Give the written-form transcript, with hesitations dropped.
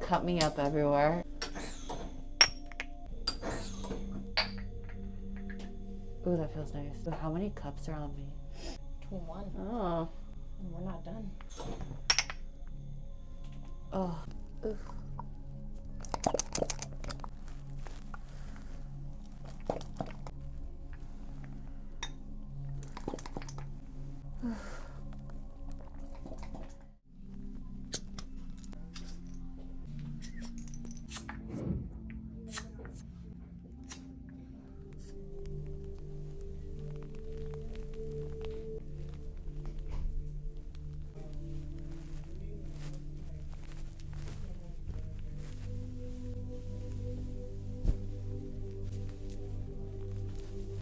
cut me up everywhere. Ooh, that feels nice. So how many cups are on me? 21. Oh. And we're not done. Oh. Oof.